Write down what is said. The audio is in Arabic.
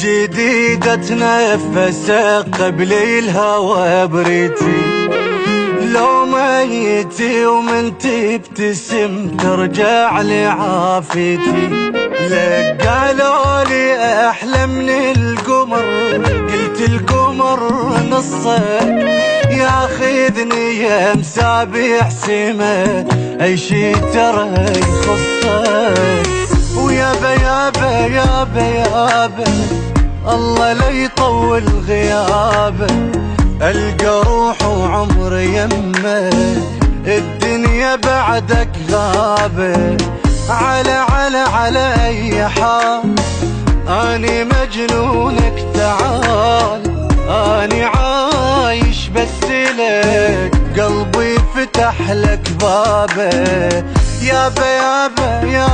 جديد اتنفس قبل الهوى بريتي، لو ميتي ومن تبتسم ترجع لعافيتي. لك قالوا لي احلى من القمر، قلت القمر نصك ياخذني يا مسابح سما، اي شي ترى يخصك. ويابا يابا يابا يابا الله لا يطول غيابك، القى روح وعمري يمك الدنيا بعدك غابة. على اي حال اني مجنونك تعال، اني عايش بس لك قلبي فتح لك بابه. يابا يابا يابا